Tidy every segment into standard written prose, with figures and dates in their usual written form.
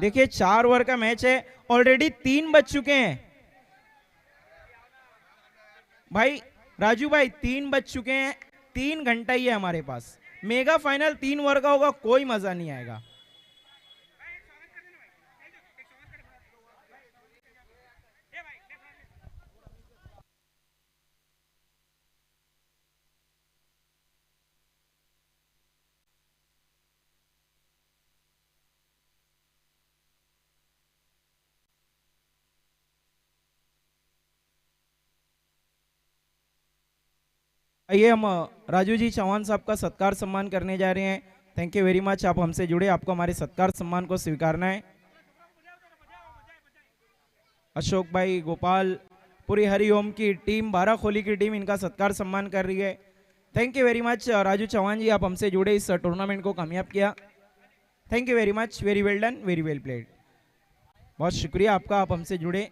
देखिए 4 ओवर का मैच है, ऑलरेडी 3 बज चुके हैं भाई। राजू भाई 3 बज चुके हैं, 3 घंटा ही है हमारे पास। मेगा फाइनल 3 ओवर का होगा, कोई मजा नहीं आएगा। आइए हम राजू जी चौहान साहब का सत्कार सम्मान करने जा रहे हैं। थैंक यू वेरी मच, आप हमसे जुड़े, आपको हमारे सत्कार सम्मान को स्वीकारना है। अशोक भाई, गोपाल, पूरी हरिओम की टीम, बाराखोली की टीम इनका सत्कार सम्मान कर रही है। Thank you very much Raju Chauhan ji, आप हमसे जुड़े, इस टूर्नामेंट को कामयाब किया। Thank you very much, very well done, very well played. बहुत शुक्रिया आपका, आप हमसे जुड़े।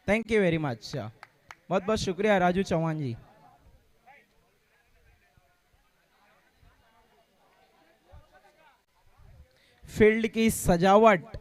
थैंक यू वेरी मच, बहुत बहुत शुक्रिया राजू चौहान जी। फील्ड की सजावट,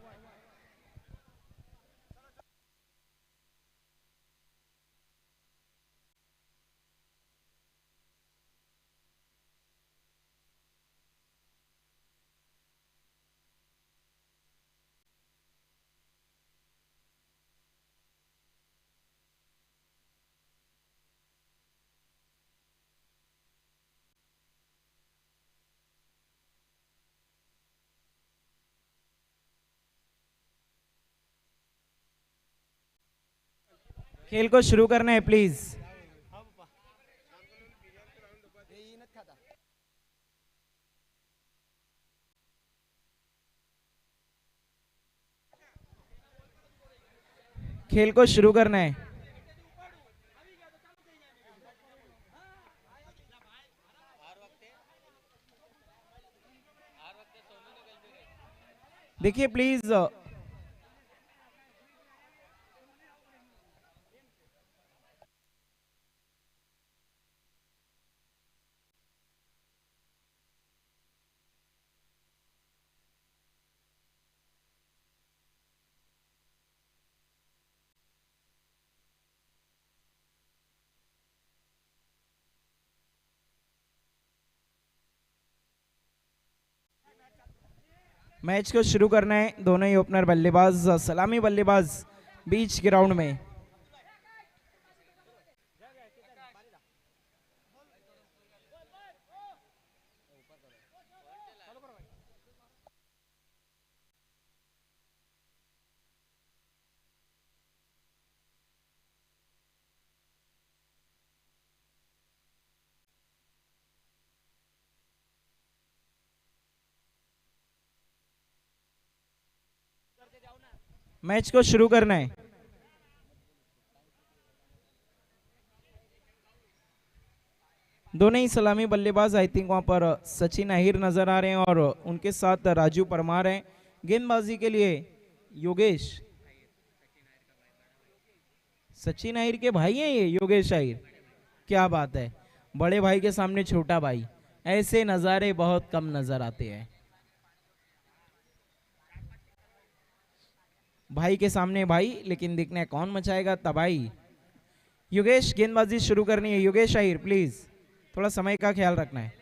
खेल को शुरू करना है प्लीज। खेल को शुरू करना है। देखिए प्लीज, मैच को शुरू करना है। दोनों ही ओपनर बल्लेबाज, सलामी बल्लेबाज बीच ग्राउंड में। मैच को शुरू करना है। दोनों ही सलामी बल्लेबाज, आई थिंक वहां पर सचिन अहिर नजर आ रहे हैं और उनके साथ राजू परमार हैं। गेंदबाजी के लिए योगेश, सचिन अहिर के भाई हैं ये योगेश अहिर। क्या बात है, बड़े भाई के सामने छोटा भाई, ऐसे नजारे बहुत कम नजर आते हैं। भाई के सामने भाई, लेकिन दिखना है कौन मचाएगा तबाही। योगेश गेंदबाजी शुरू करनी है। योगेश अहिर प्लीज, थोड़ा समय का ख्याल रखना है।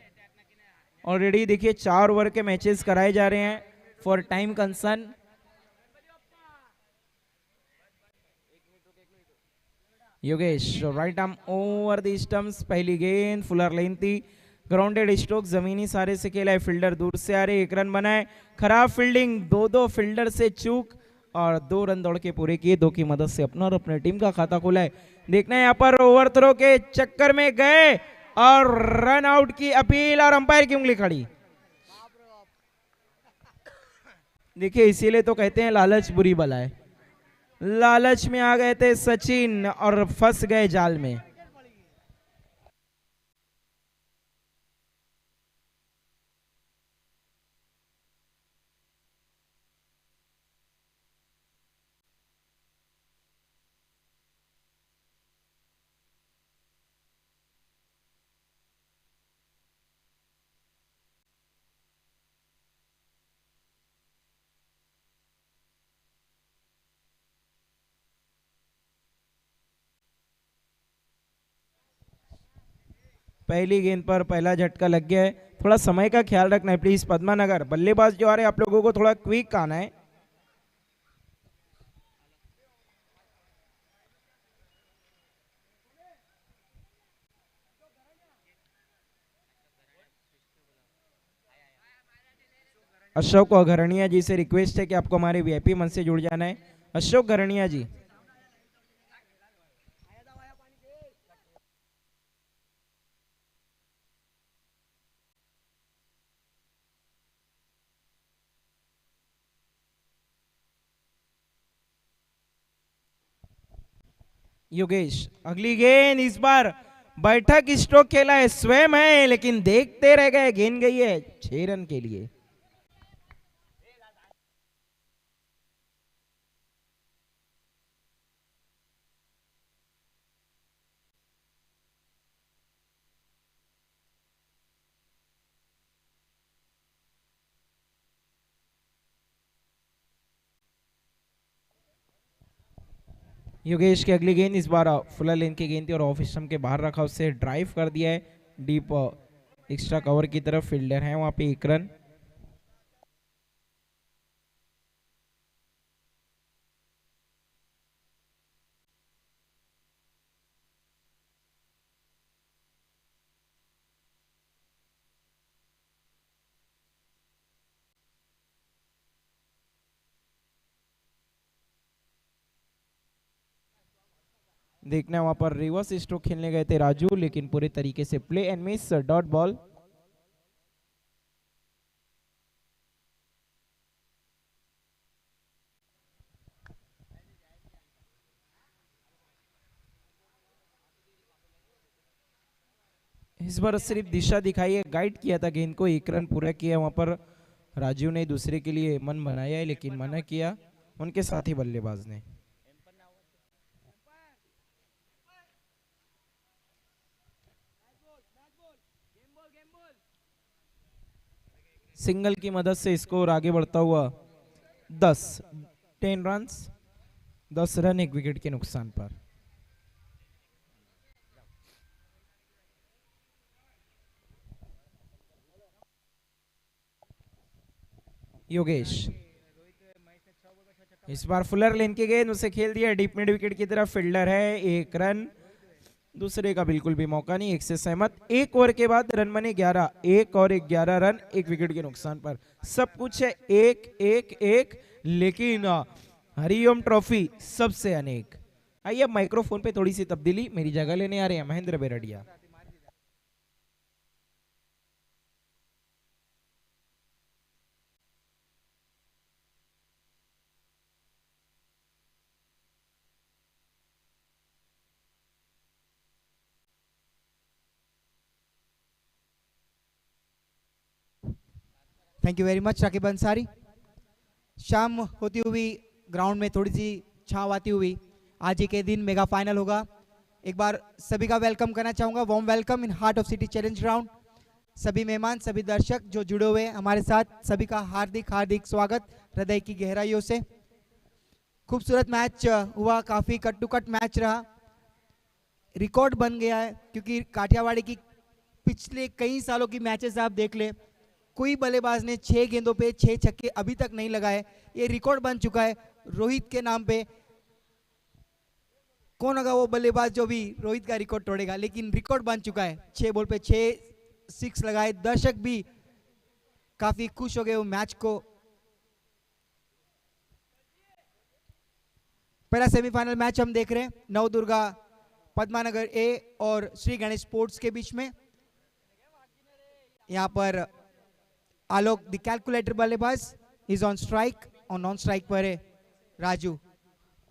ऑलरेडी देखिए 4 ओवर के मैचेस कराए जा रहे हैं for time concern. Yogesh right arm over the stumps, पहली गेंद फुलर लेन थी, ग्राउंडेड स्ट्रोक, जमीनी सारे से खेला है, फील्डर दूर से आ रहे, 1 रन बनाए। खराब फील्डिंग, दो फील्डर से चूक और 2 रन दौड़ के पूरे किए। 2 की मदद से अपना और अपने टीम का खाता खोला है। देखना है यहाँ पर ओवर थ्रो के चक्कर में गए और रन आउट की अपील और अंपायर की उंगली खड़ी। देखिए इसीलिए तो कहते हैं लालच बुरी बला है। लालच में आ गए थे सचिन और फंस गए जाल में। पहली गेंद पर पहला झटका लग गया है। थोड़ा समय का ख्याल रखना है प्लीज पद्मानगर। बल्लेबाज जो आ रहे हैं आप लोगों को थोड़ा क्विक आना है। अशोक घरणिया जी से रिक्वेस्ट है कि आपको हमारे वीआईपी मंच से जुड़ जाना है। अशोक घरणिया जी। योगेश अगली गेंद, इस बार बैठक स्ट्रोक खेला है, स्वयं है लेकिन देखते रह गए, गेंद गई है 6 रन के लिए। योगेश की अगली गेंद, इस बार फुलर लेन की गेंद थी और ऑफ स्टंप के बाहर रखा, उससे ड्राइव कर दिया है डीप एक्स्ट्रा कवर की तरफ। फील्डर है वहां पे 1 रन। देखना वहां पर रिवर्स स्ट्रोक खेलने गए थे राजू, लेकिन पूरे तरीके से play and miss, dot ball. इस बार सिर्फ दिशा दिखाई है, गाइड किया था गेंद को, 1 रन पूरा किया वहां पर राजू ने। दूसरे के लिए मन बनाया है लेकिन मना किया उनके साथी बल्लेबाज ने। सिंगल की मदद से स्कोर आगे बढ़ता हुआ 10 रन, 10 रन 1 विकेट के नुकसान पर। योगेश इस बार फुलर लेन की गेंद, उसे खेल दिया डीप मिड विकेट की तरफ। फील्डर है, 1 रन, दूसरे का बिल्कुल भी मौका नहीं, 1 से सहमत। 1 ओवर के बाद रन बने 11, 1 और 11 रन 1 विकेट के नुकसान पर। सब कुछ है 1-1-1, लेकिन हरिओम ट्रॉफी सबसे अनेक। आइए अब माइक्रोफोन पे थोड़ी सी तब्दीली, मेरी जगह लेने आ रहे हैं Mahendra Berdiya. Thank you very much Rakib Ansari. शाम होती हुई ग्राउंड में थोड़ी सी छांव आती हुई आज ही के दिन मेगा फाइनल होगा। एक बार सभी का वेलकम करना चाहूँगा, warm welcome in heart of city challenge ground. सभी मेहमान, सभी दर्शक जो जुड़े हुए हमारे साथ, सभी का हार्दिक हार्दिक स्वागत हृदय की गहराइयों से। खूबसूरत मैच हुआ, काफ़ी कट टू कट मैच रहा, रिकॉर्ड बन गया है क्योंकि काठियावाड़ी की पिछले कई सालों की मैचेस आप देख ले, कोई बल्लेबाज ने 6 गेंदों पे 6 छक्के अभी तक नहीं लगाए। ये रिकॉर्ड बन चुका है रोहित के नाम पे। कौन होगा वो बल्लेबाज जो भी रोहित का रिकॉर्ड तोड़ेगा, लेकिन रिकॉर्ड बन चुका है। 6 बॉल पे 6 सिक्स लगाए, दर्शक भी काफी खुश हो गए वो मैच को। पहला सेमीफाइनल मैच हम देख रहे हैं नवदुर्गा पद्मानगर ए और श्री गणेश स्पोर्ट्स के बीच में। यहाँ पर आलोक द कैलकुलेटर बल्लेबाज इज ऑन स्ट्राइक और नॉन स्ट्राइक पर है राजू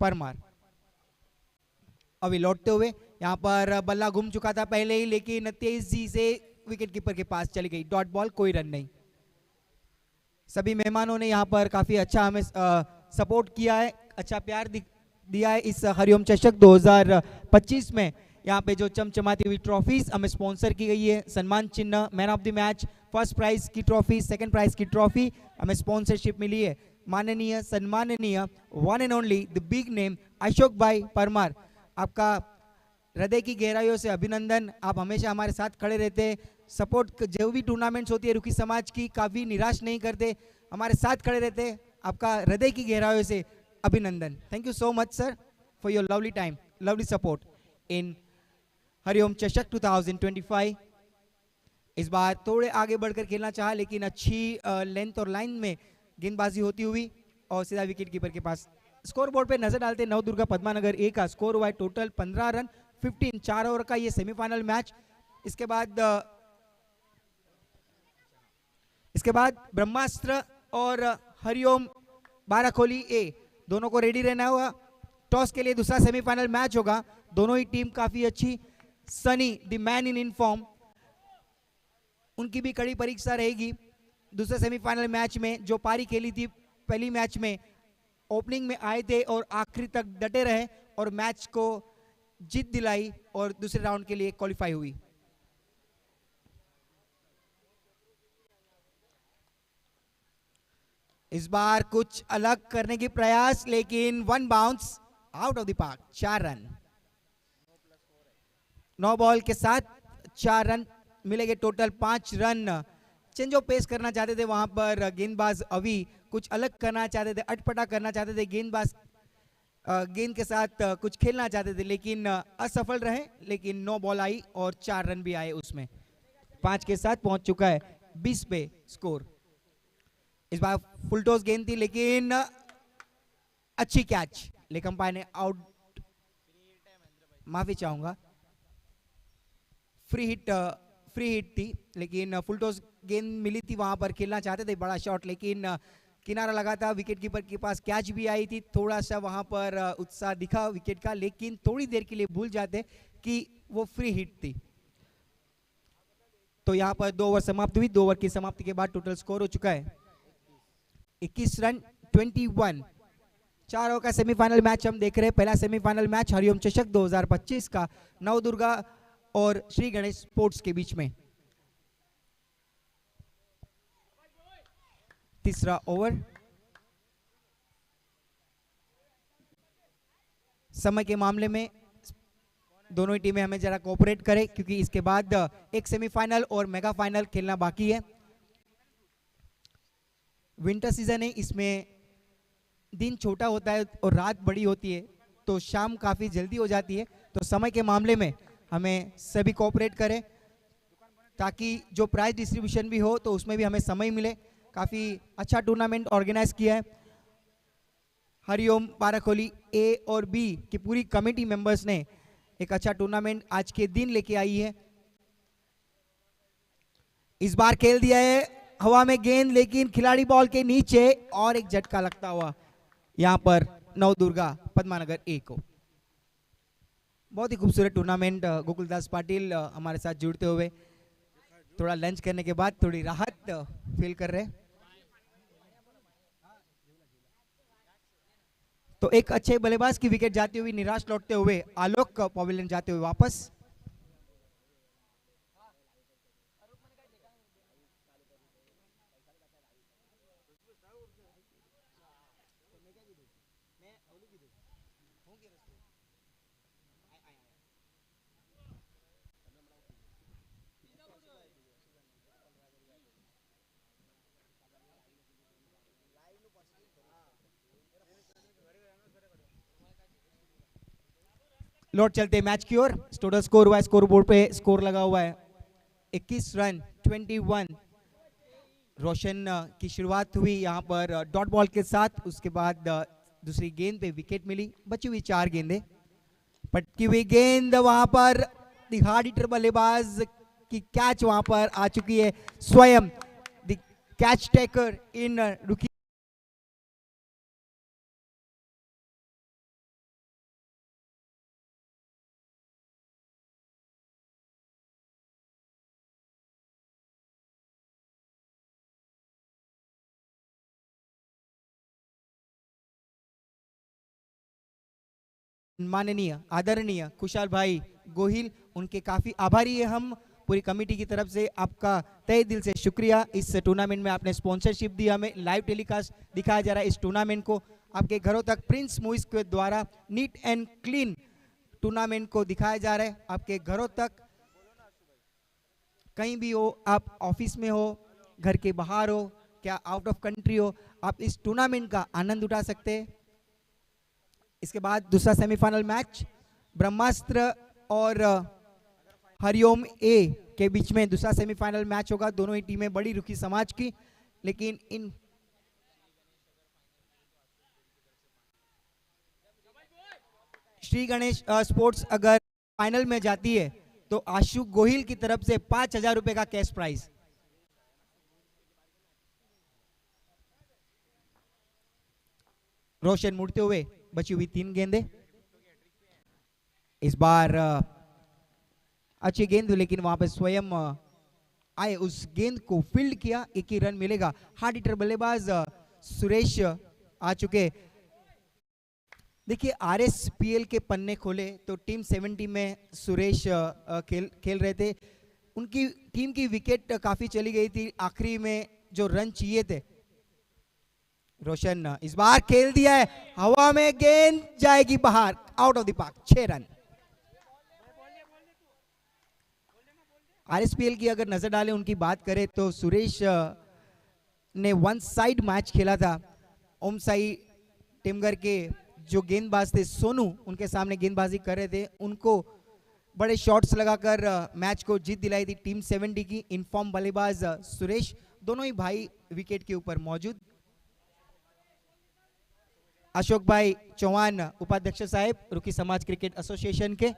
परमार। अभी लौटते हुए यहाँ पर बल्ला घूम चुका था पहले ही, लेकिन तेजी से विकेट कीपर के पास चली गई, डॉट बॉल, कोई रन नहीं। सभी मेहमानों ने यहाँ पर काफी अच्छा हमें सपोर्ट किया है, अच्छा प्यार दिया है इस हरिओम चषक 2025 में। यहाँ पे जो चमचमाती हुई ट्रॉफीज हमें स्पॉन्सर की गई है, सम्मान चिन्ह, man of the match, first prize की ट्रॉफी, सेकंड प्राइज की ट्रॉफी हमें स्पॉन्सरशिप मिली है माननीय सम्माननीय one and only the big name Ashok भाई परमार। आपका हृदय की गहराइयों से अभिनंदन, आप हमेशा हमारे साथ खड़े रहते हैं, सपोर्ट जो भी टूर्नामेंट्स होती है रुकी समाज की काफ़ी निराश नहीं करते, हमारे साथ खड़े रहते हैं, आपका हृदय की गहराइयों से अभिनंदन। Thank you so much sir for your lovely time, lovely support in Hariom Chashak 2025। इस बार थोड़े आगे बढ़कर खेलना चाहा, लेकिन अच्छी लेंथ और लाइन में गेंदबाजी होती हुई और सीधा विकेट कीपर के पास। स्कोर बोर्ड पे नजर डालते नवदुर्गा पद्मानगर ए का स्कोर हुआ है टोटल 15 रन 15 4 ओवर का ये सेमीफाइनल मैच। इसके बाद ब्रह्मास्त्र और हरिओम बाराखोली ए दोनों को रेडी रहना हुआ टॉस के लिए। दूसरा सेमीफाइनल मैच होगा, दोनों ही टीम काफी अच्छी। Sunny the man in inform, उनकी भी कड़ी परीक्षा रहेगी दूसरे सेमीफाइनल मैच में। जो पारी खेली थी पहली मैच में, ओपनिंग में आए थे और आखिरी तक डटे रहे और मैच को जीत दिलाई और दूसरे राउंड के लिए क्वालिफाई हुई। इस बार कुछ अलग करने की प्रयास, लेकिन one bounce out of the park, 4 run. 9 ball के साथ 4 रन मिलेंगे, total 5 run. Change of pace करना चाहते थे वहां पर गेंदबाज अभी, कुछ अलग करना चाहते थे, अटपटा करना चाहते थे, गेंदबाज गेंद के साथ कुछ खेलना चाहते थे, लेकिन असफल रहे। लेकिन 9 बॉल आई और 4 रन भी आए उसमें। 5 के साथ पहुंच चुका है 20 पे स्कोर। इस बार फुल टॉस गेंद थी, लेकिन अच्छी कैच, लेकिन अंपायर ने आउट, माफी चाहूंगा, फ्री हिट थी, लेकिन फुल टॉस गेंद मिली थी, वहां पर खेलना चाहते थे बड़ा शॉट, लेकिन किनारा लगा था, विकेट कीपर के पास कैच भी आई थी। थोड़ा सा वहां पर उत्साह दिखा विकेट का, लेकिन थोड़ी देर के लिए भूल जाते कि वो फ्री हिट थी। तो यहां पर 2 ओवर समाप्त हुई। 2 ओवर की समाप्ति के बाद टोटल स्कोर हो चुका है 21 रन 21। 4 ओवर का सेमीफाइनल मैच हम देख रहे हैं। पहला सेमीफाइनल मैच हरिओम चषक 2025 का नवदुर्गा और श्री गणेश स्पोर्ट्स के बीच में। तीसरा ओवर, समय के मामले में दोनों ही टीमें हमें जरा कोऑपरेट करें, क्योंकि इसके बाद एक सेमीफाइनल और मेगा फाइनल खेलना बाकी है। विंटर सीजन है, इसमें दिन छोटा होता है और रात बड़ी होती है, तो शाम काफी जल्दी हो जाती है। तो समय के मामले में हमें सभी कोऑपरेट करें, ताकि जो प्राइज डिस्ट्रीब्यूशन भी हो तो उसमें भी हमें समय मिले। काफी अच्छा टूर्नामेंट ऑर्गेनाइज किया है हरिओम बाराखोली ए और बी की पूरी कमेटी मेंबर्स ने। एक अच्छा टूर्नामेंट आज के दिन लेके आई है। इस बार खेल दिया है हवा में गेंद, लेकिन खिलाड़ी बॉल के नीचे और एक झटका लगता हुआ यहां पर नवदुर्गा पद्मानगर ए को। बहुत ही खूबसूरत टूर्नामेंट। गोकुलदास पाटिल हमारे साथ जुड़ते हुए थोड़ा लंच करने के बाद थोड़ी राहत फील कर रहे हैं। तो एक अच्छे बल्लेबाज की विकेट जाती हुई निराश लौटते हुए आलोक पवेलियन जाते हुए वापस। लौट चलते मैच की ओर। टोटल स्कोर हुआ है, स्कोर बोर्ड पे स्कोर लगा हुआ है 21 रन 21। रोशन की शुरुआत हुई यहाँ पर डॉट बॉल के साथ, उसके बाद दूसरी गेंद पे विकेट मिली। बची हुई 4 गेंदें, पटकी हुई गेंद वहां पर हार्ड हिटर बल्लेबाज की कैच वहां पर आ चुकी है। स्वयं द कैच टेकर इन रुकी माननीय आदरणीय कुशाल भाई गोहिल, उनके काफी आभारी है हम पूरी कमेटी की तरफ से। आपका तहे दिल से शुक्रिया। इस टूर्नामेंट में आपने स्पॉन्सरशिप दी, हमें लाइव टेलीकास्ट दिखाया जा रहा है इस टूर्नामेंट को आपके घरों तक। प्रिंस मूवीज के द्वारा नीट एंड क्लीन टूर्नामेंट को दिखाया जा रहा है आपके घरों तक, कहीं भी हो, आप ऑफिस में हो, घर के बाहर हो, क्या आउट ऑफ कंट्री हो, आप इस टूर्नामेंट का आनंद उठा सकते हैं। इसके बाद दूसरा सेमीफाइनल मैच ब्रह्मास्त्र और हरिओम ए के बीच में दूसरा सेमीफाइनल मैच होगा। दोनों ही टीमें बड़ी रुखी समाज की, लेकिन इन श्री गणेश स्पोर्ट्स अगर फाइनल में जाती है तो आशु गोहिल की तरफ से 5,000 रुपए का कैश प्राइज। रोशन मुड़ते हुए, बची हुई 3 गेंदें। इस बार अच्छी गेंद, लेकिन वहां पे स्वयं आए, उस गेंद को फील्ड किया, एक ही रन मिलेगा। हार्ड हिटर बल्लेबाज सुरेश आ चुके। देखिए आरएसपीएल के पन्ने खोले तो टीम 70 में सुरेश खेल रहे थे। उनकी टीम की विकेट काफी चली गई थी, आखिरी में जो रन चाहिए थे। रोशन इस बार खेल दिया है, हवा में गेंद जाएगी बाहर, out of the park, 6 run. RSPL की अगर नजर डालें, उनकी बात करें तो सुरेश ने वन साइड मैच खेला था। ओम साई टिमगर के जो गेंदबाज थे सोनू, उनके सामने गेंदबाजी कर रहे थे, उनको बड़े शॉट्स लगाकर मैच को जीत दिलाई थी टीम 70 की। इनफॉर्म बल्लेबाज सुरेश, दोनों ही भाई विकेट के ऊपर मौजूद। अशोक भाई चौहान उपाध्यक्ष साहब रुकी समाज क्रिकेट एसोसिएशन के,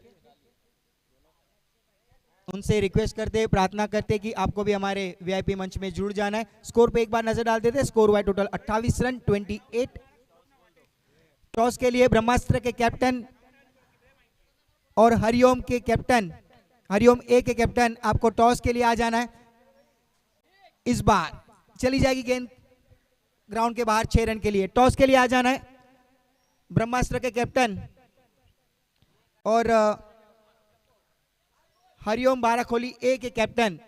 उनसे रिक्वेस्ट करते, प्रार्थना करते कि आपको भी हमारे वीआईपी मंच में जुड़ जाना है। स्कोर पे एक बार नजर डाल देते। स्कोर हुआ टोटल 28 रन 28। टॉस के लिए ब्रह्मास्त्र के कैप्टन और हरिओम के कैप्टन, हरिओम ए के कैप्टन, आपको टॉस के लिए आ जाना है। इस बार चली जाएगी गेंद ग्राउंड के बाहर 6 रन के लिए। टॉस के लिए आ जाना है ब्रह्मास्त्र के कैप्टन और हरिओम बाराखोली ए के कैप्टन,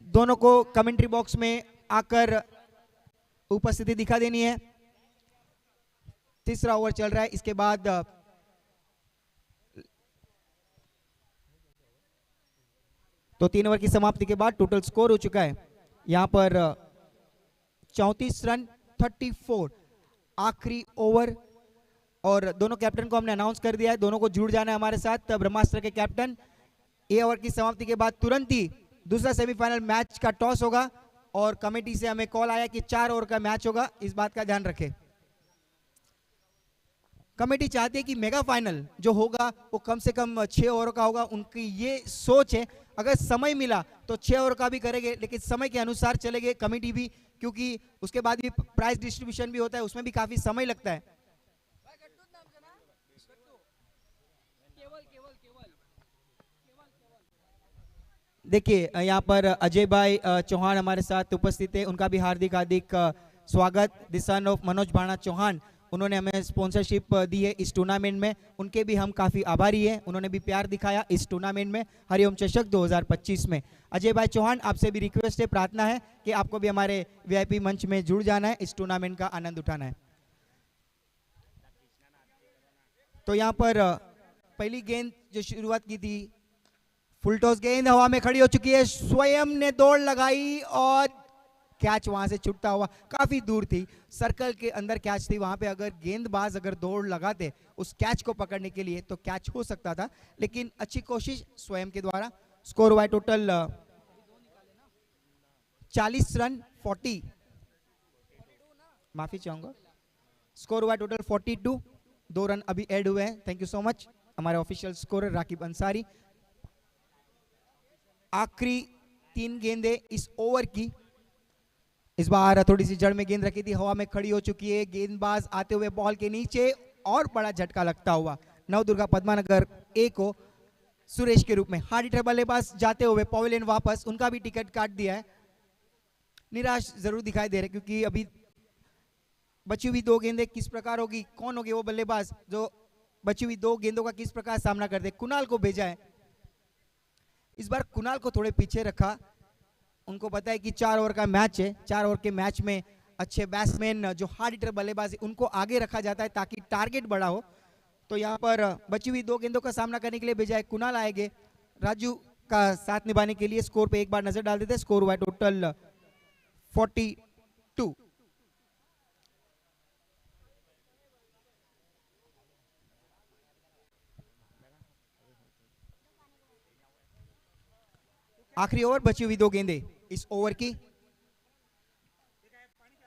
दोनों को कमेंट्री बॉक्स में आकर उपस्थिति दिखा देनी है। तीसरा ओवर चल रहा है। इसके बाद तो 3 ओवर की समाप्ति के बाद टोटल स्कोर हो चुका है यहां पर 34 रन 34, आखिरी ओवर। और दोनों कैप्टन को हमने अनाउंस कर दिया है, दोनों को जुड़ जाना है हमारे साथ। ब्रह्मास्त्र के कैप्टन, ए ओवर की समाप्ति के बाद तुरंत ही दूसरा सेमीफाइनल मैच का टॉस होगा और कमेटी से हमें कॉल आया कि 4 ओवर का मैच होगा, इस बात का ध्यान रखें। कमेटी चाहती है कि मेगा फाइनल जो होगा वो कम से कम 6 ओवर का होगा। उनकी ये सोच है, अगर समय मिला तो 6 ओवर का भी करेंगे, लेकिन समय के अनुसार चलेंगे कमेटी भी, क्योंकि उसके बाद भी प्राइज डिस्ट्रीब्यूशन भी होता है, उसमें भी काफी समय लगता है। देखिए यहाँ पर अजय भाई चौहान हमारे साथ उपस्थित है, उनका भी हार्दिक हार्दिक स्वागत। The son of Manoj Bhana Chauhan, उन्होंने हमें स्पॉन्सरशिप दी है इस टूर्नामेंट में, उनके भी हम काफ़ी आभारी हैं। उन्होंने भी प्यार दिखाया इस टूर्नामेंट में, हरिओम चषक 2025 में। अजय भाई चौहान, आपसे भी रिक्वेस्ट है, प्रार्थना है कि आपको भी हमारे वीआईपी मंच में जुड़ जाना है, इस टूर्नामेंट का आनंद उठाना है। तो यहाँ पर पहली गेंद जो शुरुआत की थी, फुल टॉस गेंद हवा में खड़ी हो चुकी है, स्वयं ने दौड़ लगाई और कैच वहां से छूटता हुआ, काफी दूर थी, सर्कल के अंदर कैच थी। वहां पे अगर गेंदबाज अगर दौड़ लगाते उस कैच को पकड़ने के लिए तो कैच हो सकता था, लेकिन अच्छी कोशिश स्वयं के द्वारा। स्कोर हुआ टोटल 40 रन 40, माफी चाहूंगा, स्कोर हुआ टोटल 42, 2 रन अभी ऐड हुए हैं। थैंक यू सो मच हमारे ऑफिशियल स्कोरर राकिब अंसारी। आखिरी 3 गेंदें इस ओवर की। इस बार थोड़ी सी जड़ में गेंद रखी थी, हवा में खड़ी हो चुकी है, गेंदबाज आते हुए बॉल के नीचे और बड़ा झटका लगता हुआ नवदुर्गा पद्मानगर ए को सुरेश के रूप में। हार्ड हिटर बल्लेबाज जाते हुए पवेलियन वापस, उनका भी टिकट काट दिया है, निराश जरूर दिखाई दे रहे, क्योंकि अभी बची हुई 2 गेंदें किस प्रकार होगी, कौन होगी वो बल्लेबाज जो बची हुई 2 गेंदों का किस प्रकार सामना कर दे। कुणाल को भेजा है, इस बार कुणाल को थोड़े पीछे रखा, उनको पता है कि 4 ओवर का मैच है, 4 ओवर के मैच में अच्छे बैट्समैन जो हार्ड हिटर बल्लेबाज उनको आगे रखा जाता है ताकि टारगेट बड़ा हो। तो यहाँ पर बची हुई 2 गेंदों का सामना करने के लिए बजाय कुणाल आएंगे राजू का साथ निभाने के लिए। स्कोर पे एक बार नजर डाल देते हैं। स्कोर हुआ टोटल 42। आखिरी ओवर, बची हुई 2 गेंदें इस ओवर की।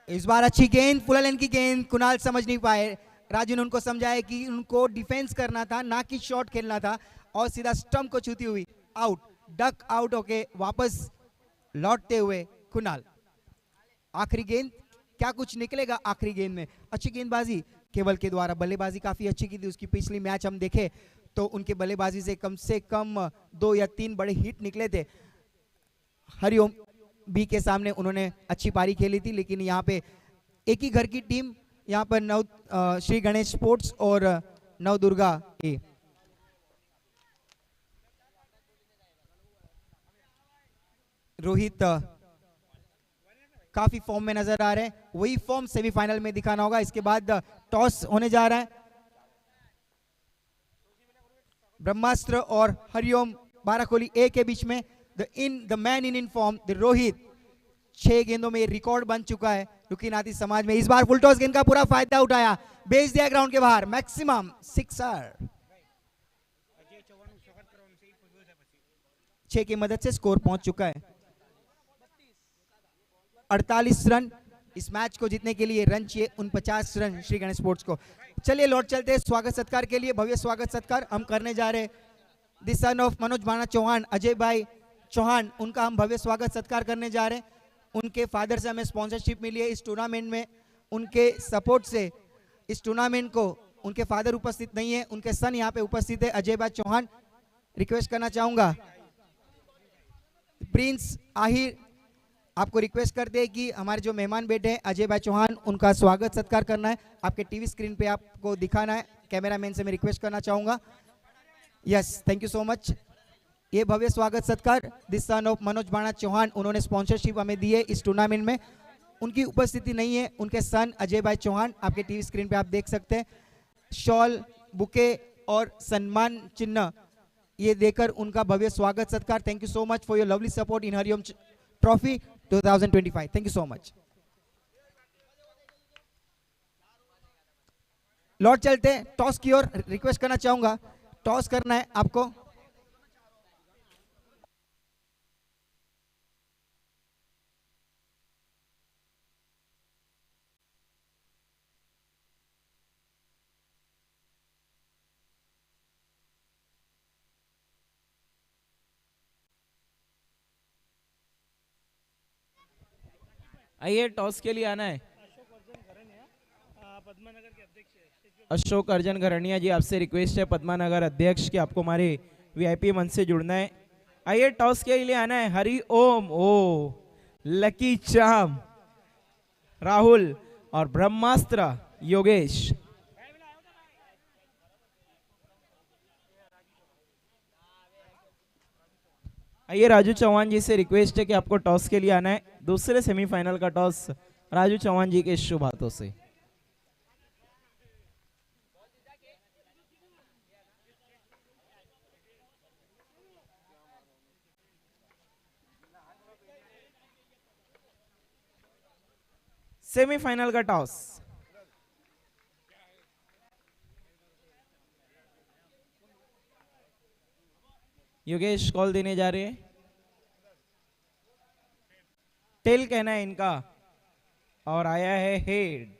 इस बार अच्छी गेंद, फुल लेंथ की गेंद, कुणाल समझ नहीं पाए। राजू ने उनको समझाया कि उनको डिफेंस करना था, ना कि शॉट खेलना था, और सीधा स्टंप को छूती हुई आउट, डक आउट होके वापस लौटते हुए कुणाल। आखिरी गेंद, क्या कुछ निकलेगा आखिरी गेंद में? अच्छी गेंदबाजी केवल के द्वारा, बल्लेबाजी काफी अच्छी की थी उसकी। पिछली मैच हम देखे तो उनके बल्लेबाजी से कम 2 या 3 बड़े हिट निकले थे। हरिओम बी के सामने उन्होंने अच्छी पारी खेली थी, लेकिन यहाँ पे एक ही घर की टीम, यहाँ पर श्री गणेश स्पोर्ट्स और नवदुर्गा ए। रोहित काफी फॉर्म में नजर आ रहे हैं, वही फॉर्म सेमीफाइनल में दिखाना होगा। इसके बाद टॉस होने जा रहा है। ब्रह्मास्त्र और हरिओम बाराकोली ए के बीच में। The man in form, the Rohit, 6 गेंदों में रिकॉर्ड बन चुका है रुकीनाती समाज में। इस बार फुल टॉस गेंद का पूरा फायदा उठाया, भेज दिया ग्राउंड के बाहर, मैक्सिमम सिक्सर। 6 की मदद से स्कोर पहुंच चुका है 48 रन। इस मैच को जीतने के लिए रन चाहिए 49 रन श्री गणेश स्पोर्ट्स को। चलिए लौट चलते हैं स्वागत सत्कार के लिए। भव्य स्वागत सत्कार हम करने जा रहे हैं। The son of Manoj Bhana Chauhan, Ajay भाई चौहान, उनका हम भव्य स्वागत सत्कार करने जा रहे हैं। उनके फादर से हमें स्पॉन्सरशिप मिली है इस टूर्नामेंट में। उनके सपोर्ट से इस टूर्नामेंट को, उनके फादर उपस्थित नहीं है, उनके सन यहाँ पे उपस्थित है, अजय भाई चौहान। रिक्वेस्ट करना चाहूंगा प्रिंस आहिर, आपको रिक्वेस्ट करते हैं कि हमारे जो मेहमान बैठे हैं अजय भाई चौहान, उनका स्वागत सत्कार करना है। आपके टीवी स्क्रीन पे आपको दिखाना है। कैमरामैन से मैं रिक्वेस्ट करना चाहूंगा। Yes, thank you so much. ये भव्य स्वागत सत्कार the son of Manoj Bhana Chauhan, उन्होंने स्पॉन्सरशिप हमें दी है इस टूर्नामेंट में। उनकी उपस्थिति नहीं है, उनके सन अजय भाई चौहान, आपके टीवी स्क्रीन पे आप देख सकते हैं। शॉल, बुके और सम्मान चिन्ह ये देकर उनका भव्य स्वागत सत्कार। Thank you so much for your lovely support in Hariom trophy 2025। Thank you so much. लौट चलते हैं टॉस की ओर। रिक्वेस्ट करना चाहूंगा, टॉस करना है आपको। आइए टॉस के लिए आना है। अशोक अर्जन घरनिया जी, आपसे रिक्वेस्ट है पद्मानगर अध्यक्ष कि आपको हमारे वीआईपी मंच से जुड़ना है। आइए टॉस के लिए आना है। हरि ओम, ओ लकी चाम राहुल और ब्रह्मास्त्र योगेश। आइए राजू चौहान जी से रिक्वेस्ट है कि आपको टॉस के लिए आना है। दूसरे सेमीफाइनल का टॉस राजू चौहान जी के शुभ हाथों से। सेमीफाइनल का टॉस योगेश कॉल देने जा रहे हैं। टेल कहना है इनका और आया है हेड,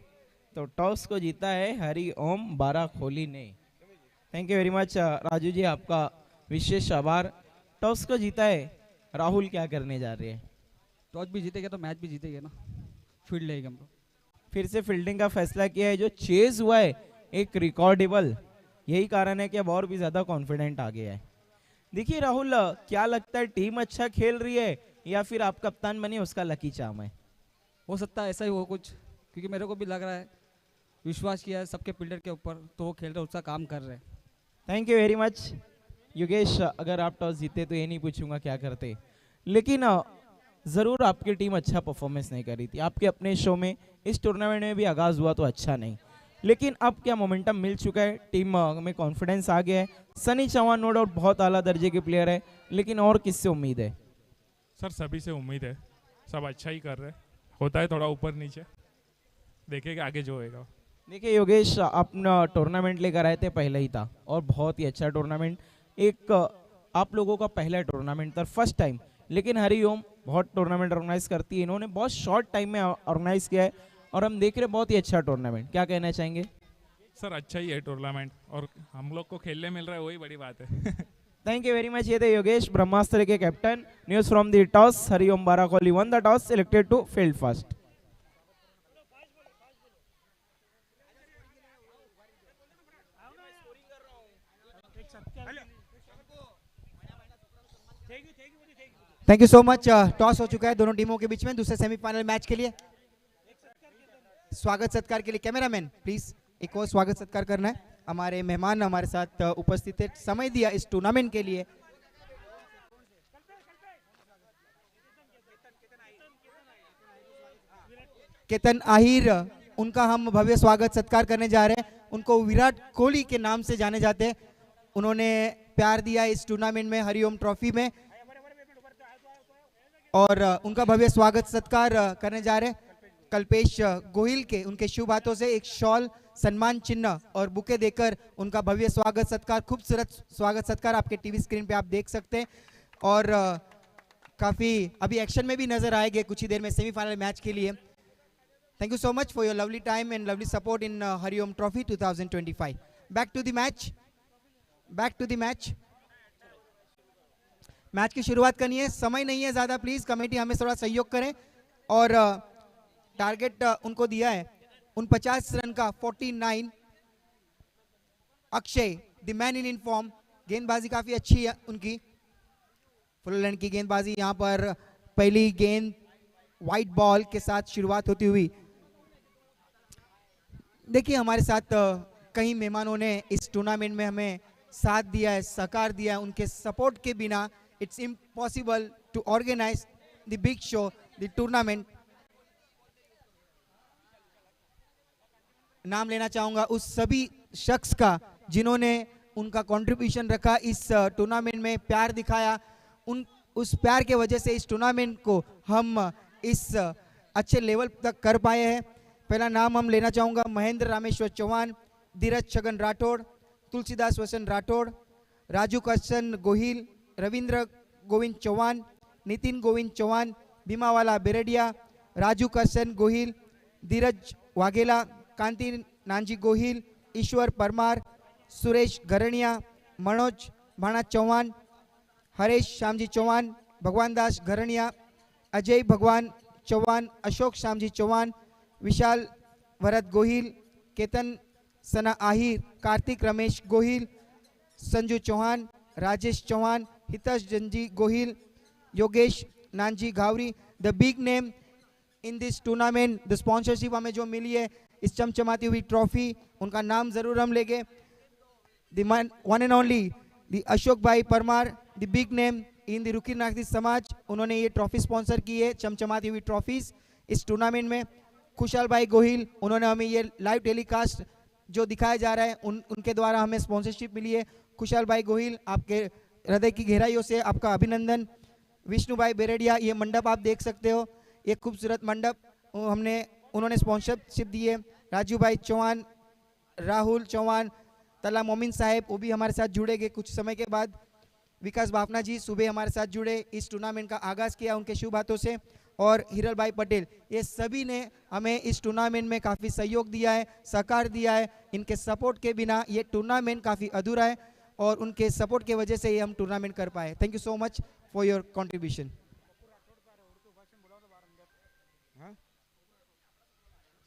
तो टॉस को जीता है हरि ओम बाराखोली ने। Thank you very much Raju ji, आपका विशेष आभार। टॉस को जीता है राहुल, क्या करने जा रहे हैं? टॉस भी जीतेगा तो मैच भी जीतेगा ना, फील्ड लेगा हम लोग। फिर से फील्डिंग का फैसला किया है। जो चेज हुआ है एक रिकॉर्डेबल, यही कारण है कि अब और भी ज्यादा कॉन्फिडेंट आ गया है। देखिए राहुल, क्या लगता है टीम अच्छा खेल रही है या फिर आप कप्तान बने उसका लकी चाम है? हो सकता है ऐसा ही हो कुछ, क्योंकि मेरे को भी लग रहा है, विश्वास किया है सबके फील्डर के ऊपर, तो वो खेल रहे उसका काम कर रहे हैं। Thank you very much Yogesh. अगर आप टॉस जीते तो ये नहीं पूछूंगा क्या करते, लेकिन जरूर आपकी टीम अच्छा परफॉर्मेंस नहीं कर रही थी। आपके अपने शो में इस टूर्नामेंट में भी आगाज हुआ तो अच्छा नहीं, लेकिन अब क्या मोमेंटम मिल चुका है, टीम में कॉन्फिडेंस आ गया है। सनी चौहान नो डाउट बहुत आला दर्जे के प्लेयर है, लेकिन और किससे उम्मीद है? सर सभी से उम्मीद है, सब अच्छा ही कर रहे हैं, होता है थोड़ा ऊपर नीचे, देखेंगे आगे जो होएगा। देखिए योगेश, अपना टूर्नामेंट लेकर आए थे, पहले ही था और बहुत ही अच्छा टूर्नामेंट, एक आप लोगों का पहला टूर्नामेंट था, फर्स्ट टाइम। लेकिन हरिओम बहुत टूर्नामेंट ऑर्गेनाइज करती है, इन्होंने बहुत शॉर्ट टाइम में ऑर्गेनाइज किया है और हम देख रहे हैं बहुत ही अच्छा टूर्नामेंट। क्या कहना चाहेंगे? सर अच्छा ही है टूर्नामेंट, और हम लोग को खेलने मिल रहा है, वही बड़ी बात है। Thank you very much. ये थे योगेश, ब्रह्मास्त्र के captain. News from the toss, Hariom Barakoli won the toss, selected to field first. Thank you so much. Toss हो चुका है दोनों टीमों के बीच में दूसरे सेमीफाइनल मैच के लिए। स्वागत सत्कार के लिए कैमरामैन प्लीज एक और स्वागत सत्कार करना है। हमारे मेहमान हमारे साथ उपस्थित है, समय दिया इस टूर्नामेंट के लिए। केतन आहिर, उनका हम भव्य स्वागत सत्कार करने जा रहे हैं। उनको विराट कोहली के नाम से जाने जाते हैं, उन्होंने प्यार दिया इस टूर्नामेंट में, हरिओम ट्रॉफी में, और उनका भव्य स्वागत सत्कार करने जा रहे हैं। कल्पेश गोहिल के उनके शुभ हाथों से एक शॉल, सम्मान चिन्ह और बुके देकर उनका भव्य स्वागत सत्कार, खूबसूरत स्वागत सत्कार आपके टीवी स्क्रीन पे आप देख सकते हैं। और काफी अभी एक्शन में भी नजर आएंगे कुछ ही देर में सेमीफाइनल मैच के लिए। Thank you so much for your lovely time and lovely support in Hariom trophy 2025। Back to the match, back to the match. Match की शुरुआत करनी है, समय नहीं है ज्यादा, प्लीज कमेटी हमें थोड़ा सहयोग करें। और टारगेट उनको दिया है 49 रन का, 49। Akshay the man in form, गेंदबाजी काफी अच्छी है उनकी, फुल लैंड की गेंदबाजी। यहां पर पहली गेंद वाइट बॉल के साथ शुरुआत होती हुई। देखिए हमारे साथ कई मेहमानों ने इस टूर्नामेंट में हमें साथ दिया है, सहकार दिया है, उनके सपोर्ट के बिना it's impossible to organise the big show, the tournament. नाम लेना चाहूंगा उस सभी शख्स का जिन्होंने उनका कंट्रीब्यूशन रखा इस टूर्नामेंट में, प्यार दिखाया, उस प्यार के वजह से इस टूर्नामेंट को हम इस अच्छे लेवल तक कर पाए हैं। पहला नाम हम लेना चाहूंगा महेंद्र रामेश्वर चौहान, धीरज छगन राठौड़, तुलसीदास वसन राठौड़, राजू करसन गोहिल, रविंद्र गोविंद चौहान, नितिन गोविंद चौहान, भीमावाला बेरडिया, राजू करसन गोहिल, धीरज वाघेला, कांति नानजी गोहिल, ईश्वर परमार, सुरेश घरणिया, मनोज भाणा चौहान, हरेश श्यामजी चौहान, भगवान दास Gharaniya, Ajay Bhagwan Chauhan, Ashok Shyamji Chauhan, Vishal Bharat Gohil, Ketan Sana Ahir, Kartik Ramesh Gohil, Sanju Chauhan, Rajesh Chauhan, Hitesh Janji Gohil, Yogesh Nanji Ghavri. The big name in this tournament, the sponsorship हमें जो मिली है इस चमचमाती हुई ट्रॉफी, उनका नाम जरूर हम लेंगे। The one and only the Ashok भाई Parmar, the big name in the Ruki नागरिक समाज, उन्होंने ये ट्रॉफी स्पॉन्सर की है, चमचमाती हुई ट्रॉफीज इस टूर्नामेंट में। खुशहाल भाई गोहिल, उन्होंने हमें ये लाइव टेलीकास्ट जो दिखाया जा रहा है उनके द्वारा हमें स्पॉन्सरशिप मिली है। खुशहाल भाई गोहिल, आपके हृदय की गहराइयों से आपका अभिनंदन। विष्णु भाई बेरडिया, ये मंडप आप देख सकते हो, ये खूबसूरत मंडप उन्होंने स्पॉन्सरशिप दी है। राजू भाई चौहान, राहुल चौहान, तला मोमिन साहेब, वो भी हमारे साथ जुड़ेंगे कुछ समय के बाद। विकास बाफना जी सुबह हमारे साथ जुड़े, इस टूर्नामेंट का आगाज किया उनके शुभ हाथों से। और हिरल भाई पटेल, ये सभी ने हमें इस टूर्नामेंट में काफ़ी सहयोग दिया है, सहकार दिया है। इनके सपोर्ट के बिना ये टूर्नामेंट काफ़ी अधूरा है और उनके सपोर्ट के वजह से ये हम टूर्नामेंट कर पाए। Thank you so much for your contribution.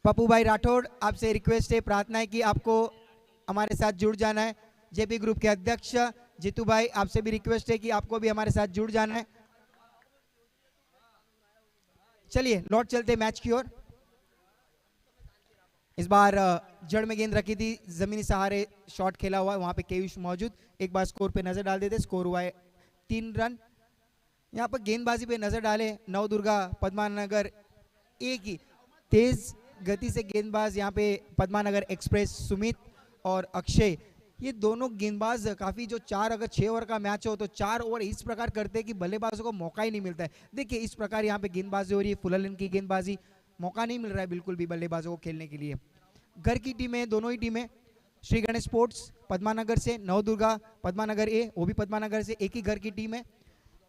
Pappu भाई राठौड़, आपसे रिक्वेस्ट है, प्रार्थना है कि आपको हमारे साथ जुड़ जाना है। जेपी ग्रुप के अध्यक्ष जीतू भाई, आपसे भी रिक्वेस्ट है कि आपको भी हमारे साथ जुड़ जाना है। चलिए लौट चलते मैच की ओर। इस बार जड़ में गेंद रखी थी, जमीनी सहारे शॉट खेला हुआ है, वहां पे केयूष मौजूद। एक बार स्कोर पे नजर डाल देते, स्कोर हुआ है 3 रन। यहाँ पर गेंदबाजी पे नजर डाले, नवदुर्गा पद्मानगर एक ही तेज गति से गेंदबाज यहाँ पे पद्मानगर एक्सप्रेस सुमित और अक्षय, ये दोनों गेंदबाज काफ़ी जो 4 अगर 6 ओवर का मैच हो तो 4 ओवर इस प्रकार करते हैं कि बल्लेबाजों को मौका ही नहीं मिलता है। देखिए इस प्रकार यहाँ पे गेंदबाजी हो रही है, फुल लेंथ की गेंदबाजी, मौका नहीं मिल रहा है बिल्कुल भी बल्लेबाजों को खेलने के लिए। घर की टीमें, दोनों ही टीमें, श्री गणेश स्पोर्ट्स पद्मानगर से, नवदुर्गा पद्मानगर ए, वो भी पद्मानगर से, एक ही घर की टीम है।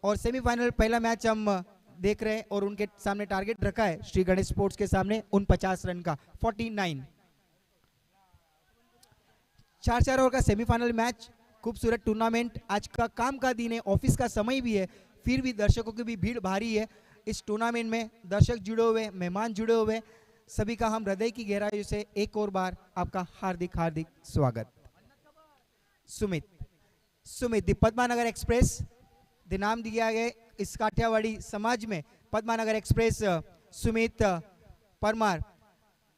और सेमीफाइनल पहला मैच हम देख रहे हैं और उनके सामने टारगेट रखा है श्री गणेश स्पोर्ट्स के सामने 49 रन का, 49। 4 ओवर का सेमीफाइनल मैच, खूबसूरत टूर्नामेंट, आज का काम का दिन है, ऑफिस का समय भी है, फिर भी दर्शकों की भी भीड़ भारी है इस टूर्नामेंट में। दर्शक जुड़े हुए, मेहमान जुड़े हुए, सभी का हम हृदय की गहराई से एक और बार आपका हार्दिक हार्दिक स्वागत। सुमित दी पद्मानगर एक्सप्रेस, द नाम दिया गया इस काठियावाड़ी समाज में, पद्मानगर एक्सप्रेस सुमित परमार।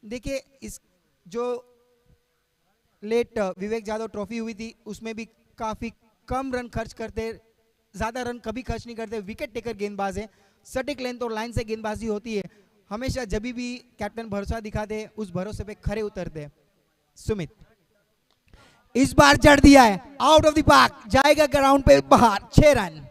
देखिए इस जो लेट विवेक यादव ट्रॉफी हुई थी उसमें भी काफ़ी कम रन खर्च करते, ज़्यादा रन कभी खर्च नहीं करते, विकेट टेकर गेंदबाज है, सटीक लेंथ और लाइन से गेंदबाजी होती है, हमेशा जब भी कैप्टन भरोसा दिखाते उस भरोसे पे खरे उतरते। सुमित इस बार जड़ दिया है, आउट ऑफ द पार्क, जाएगा ग्राउंड पे बाहर, 6 रन।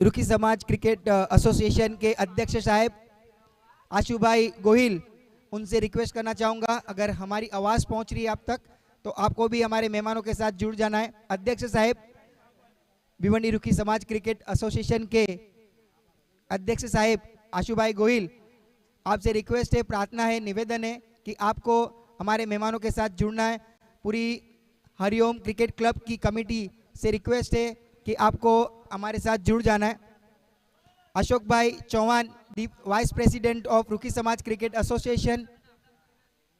रुखी समाज क्रिकेट एसोसिएशन के अध्यक्ष साहब आशु भाई गोहिल, उनसे रिक्वेस्ट करना चाहूंगा अगर हमारी आवाज पहुंच रही है आप तक तो आपको भी हमारे मेहमानों के साथ जुड़ जाना है। अध्यक्ष साहब, भिवंडी रुखी समाज क्रिकेट एसोसिएशन के अध्यक्ष साहब आशु भाई गोहिल, आपसे रिक्वेस्ट है, प्रार्थना है, निवेदन है कि आपको हमारे मेहमानों के साथ जुड़ना है। पूरी हरिओम क्रिकेट क्लब की कमेटी से रिक्वेस्ट है कि आपको हमारे साथ जुड़ जाना है। अशोक भाई चौहान, दी वाइस प्रेसिडेंट ऑफ रुखी समाज क्रिकेट एसोसिएशन,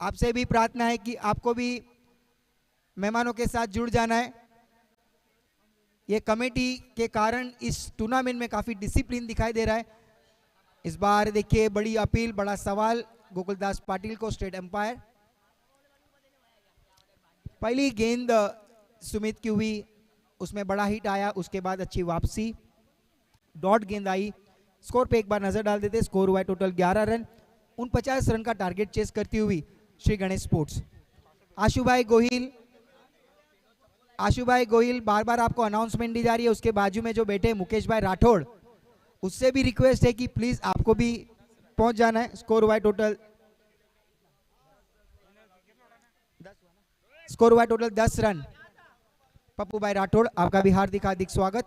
आपसे भी प्रार्थना है कि आपको भी मेहमानों के साथ जुड़ जाना है। ये कमेटी के कारण इस टूर्नामेंट में काफ़ी डिसिप्लिन दिखाई दे रहा है। इस बार देखिए बड़ी अपील, बड़ा सवाल गोकुलदास पाटिल को, स्टेट एम्पायर। पहली गेंद सुमित की हुई, उसमें बड़ा हिट आया, उसके बाद अच्छी वापसी, डॉट गेंद आई। स्कोर पे एक बार नजर डाल देते, स्कोर हुआ है टोटल 11 रन, 49 रन का टारगेट चेस करती हुई श्री गणेश स्पोर्ट्स। आशु भाई गोहिल बार बार आपको अनाउंसमेंट दी जा रही है, उसके बाजू में जो बैठे मुकेश भाई राठौड़, उससे भी रिक्वेस्ट है कि प्लीज आपको भी पहुंच जाना है। स्कोर हुआ है टोटल 10 रन। पप्पू भाई राठौड़, आपका भी हार्दिक हार्दिक स्वागत।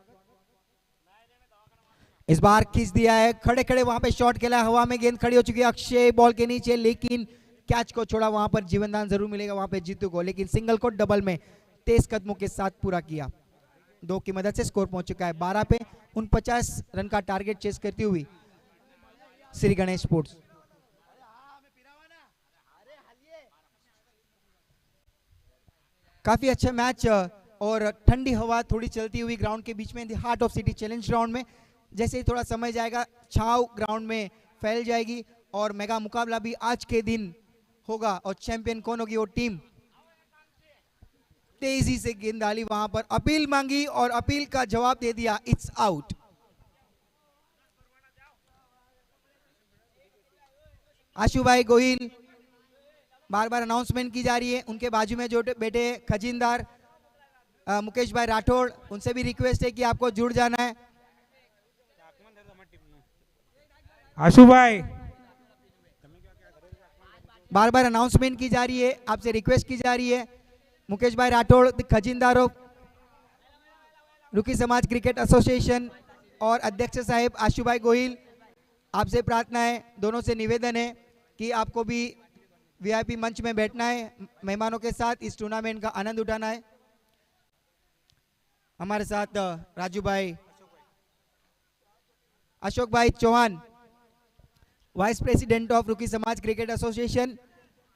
इस बार खींच दिया है, खड़े खड़े वहां पे शॉट खेला, हवा में गेंद खड़ी हो चुकी है अक्षय बॉल के नीचे, लेकिन कैच को छोड़ा, वहां पर जीवनदान जरूर मिलेगा वहां पे जीतू को, लेकिन सिंगल को डबल में तेज कदमों के साथ पूरा किया। 2 की मदद से स्कोर पहुंच चुका है 12 पे, 49 रन का टारगेट चेस करती हुई श्री गणेश स्पोर्ट्स। काफी अच्छा मैच और ठंडी हवा थोड़ी चलती हुई ग्राउंड के बीच में, the heart of city challenge ground में। जैसे ही थोड़ा समय जाएगा छाव ग्राउंड में फैल जाएगी और मेगा मुकाबला भी आज के दिन होगा, और चैंपियन कौन होगी वो टीम। तेजी से गेंद डाली, वहां पर अपील मांगी और अपील का जवाब दे दिया, इट्स आउट। आशु भाई गोहिल, बार बार अनाउंसमेंट की जा रही है, उनके बाजू में जो बेटे खजीनदार मुकेश भाई राठौड़, उनसे भी रिक्वेस्ट है कि आपको जुड़ जाना है। आशु भाई, बार बार अनाउंसमेंट की जा रही है, आपसे रिक्वेस्ट की जा रही है, मुकेश भाई राठौड़ खजीनदार ऑफ रुखी समाज क्रिकेट एसोसिएशन और अध्यक्ष साहब आशु भाई गोहिल, आपसे प्रार्थना है, दोनों से निवेदन है कि आपको भी वीआईपी मंच में बैठना है, मेहमानों के साथ इस टूर्नामेंट का आनंद उठाना है। हमारे साथ राजू भाई, Ashok bhai Chauhan, vice president of रुखी समाज क्रिकेट एसोसिएशन,